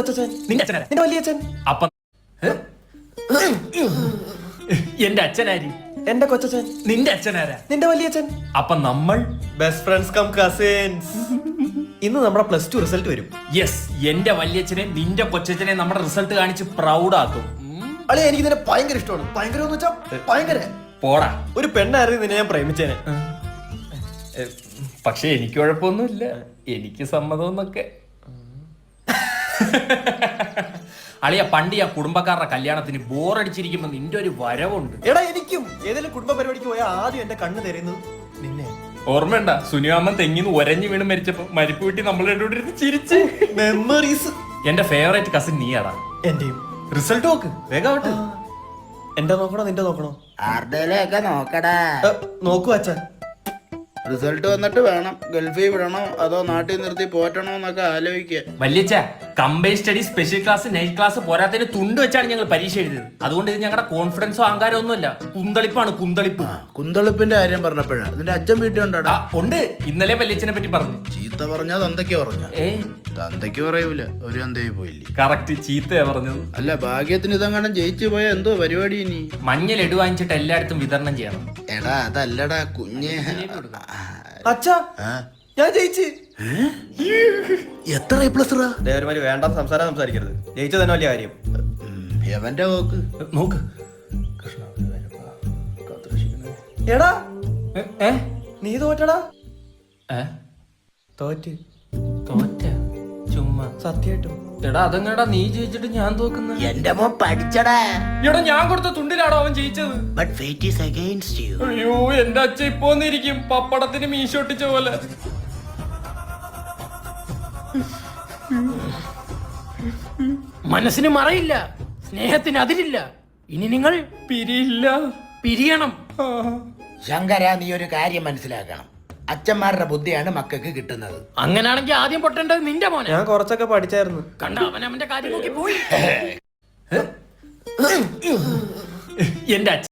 കൊച്ചച്ഛൻ നിന്റെ അച്ഛനാരാ? നിന്റെ വലിയച്ഛൻ അപ്പം എന്റെ അച്ഛനാരി? എന്റെ കൊച്ചച്ഛൻ നിന്റെ അച്ഛനാരാ? നിന്റെ വലിയച്ഛൻ. അപ്പൊ നമ്മൾ ബെസ്റ്റ് ഫ്രണ്ട്സ് കം കസിൻസ്. ഇന്ന് നമ്മുടെ +2 റിസൾട്ട് വരും. യെസ്, എന്റെ വല്യച്ഛനെ നിന്റെ കൊച്ചച്ഛനെ നമ്മുടെ റിസൾട്ട് കാണിച്ച് പ്രൗഡ് ആക്കും. അളി എനിക്ക് നിന്നെ ഭയങ്കര ഇഷ്ടമാണ്. ഭയങ്കര എന്ന് വെച്ചാ ഭയങ്കര. പോടാ. ഒരു പെണ്ണായിരുന്നു നിന്നെ ഞാൻ പ്രേമിച്ചേനെ. പക്ഷെ എനിക്ക് കുഴപ്പമൊന്നുമില്ല, എനിക്ക് സമ്മതമെന്നൊക്കെ. അളിയ പണ്ട് ആ കുടുംബക്കാരുടെ കല്യാണത്തിന് ബോറടിച്ചിരിക്കുമ്പോ നിന്റെ ഒരു വരവുണ്ട്. എടാ എനിക്കും ഏതെങ്കിലും കുടുംബ പരിപാടിക്ക് പോയാൽ ആദ്യം എന്റെ കണ്ണ് തരുന്നത് നിന്നെ. ഓർമ്മയുണ്ട സുനിയാമ്മൻ തെങ്ങിന്ന് ഒരഞ്ഞു വീണ് മരിച്ചപ്പോ മരിപ്പ് വീട്ടി നമ്മൾ രണ്ടുകൂടി ചിരിച്ച്. മെമ്മറീസ്. എന്റെ ഫേവറേറ്റ് കസിൻ നീയാടാ. എന്റെയും. റിസൾട്ട് നോക്ക് വേഗമാവട്ടെ. എന്റെ നോക്കണോ നിന്റെ നോക്കണോ? ആരുടെയൊക്കെ നോക്കടാ. നോക്കൂ അച്ഛൻ. റിസൾട്ട് വന്നിട്ട് വേണം ഗൾഫിൽ വിടണോ അതോ നാട്ടിൽ നിർത്തി പോറ്റണോ എന്നൊക്കെ ആലോചിക്കുക. വല്യച്ഛ combine study special class night class പോരാത്തതിന് തുണ്ട് വെച്ചാണ് ഞങ്ങൾ പരീക്ഷ എഴുതിയത്. അതുകൊണ്ട് ഇത് ഞങ്ങളുടെ കോൺഫിഡൻസോ അഹങ്കാരോ ഒന്നുമല്ല, കുന്തളിപ്പാണ് കുന്തളിപ്പ്. കുന്തളിപ്പിന്റെ കാര്യം പറഞ്ഞപ്പോഴാ നിന്റെ അച്ഛൻ വീട്ടിൽ ഉണ്ടാ? ഉണ്ട്, ഇന്നലെ വല്യച്ഛനെ പറ്റി പറഞ്ഞു. ചീത്ത പറഞ്ഞാ തന്തയ്ക്ക് പറഞ്ഞ? തന്തയ്ക്ക് പറയൂല, ഒരു തന്തയിൽ പോയില്ലേ. കറക്റ്റ്, ചീത്തയാ പറഞ്ഞത്. അല്ല ഭാഗ്യത്തിന് ഇതങ്ങനെ ജയിച്ചു പോയ എന്തോ പരിപാടി ഇനി? മഞ്ഞ ലഡു വാങ്ങിച്ചിട്ട് എല്ലായിടത്തും വിതരണം ചെയ്യണം. എടാ അതല്ലടാ കുഞ്ഞെ. അച്ഛാ ഞാൻ ജയിച്ച്. എത്ര A+റാ? ഒരുമാതിരി വേണ്ട സംസാരം സംസാരിക്കരുത്. ജയിച്ചത് തന്നെ വലിയ കാര്യം. എവന്റെ നോക്ക് നോക്ക്. എടാ നീ തോറ്റടാ. തോറ്റ് തോറ്റ ചുമ്മാ സത്യായിട്ടും. എടാ അതെങ്ങടാ നീ ജയിച്ചിട്ട് ഞാൻ തോക്കുന്ന? എന്റെ മോൻ പഠിച്ചടാ. എടാ ഞാൻ കൊടുത്ത തുണ്ടിലാണോ അവൻ ജയിച്ചത്? But fate is against you. അയ്യോ എന്റെ അച്ഛൻ ഇപ്പോന്നിരിക്കും പപ്പടത്തിന് മീശൊട്ടിച്ച പോലെ. മനസ്സിന് മറയില്ല, സ്നേഹത്തിന് അതിരില്ല. ഇനി നിങ്ങൾ പിരിയണം. ശങ്കര നീ ഒരു കാര്യം മനസ്സിലാക്കണം, അച്ഛന്മാരുടെ ബുദ്ധിയാണ് മക്കൾക്ക് കിട്ടുന്നത്. അങ്ങനാണെങ്കിൽ ആദ്യം പൊട്ടേണ്ടത് നിന്റെ മോനെ. ഞാൻ കുറച്ചൊക്കെ പഠിച്ചായിരുന്നു. കണ്ട അവന്റെ കാര്യം നോക്കി പോയി. എന്റെ അച്ഛൻ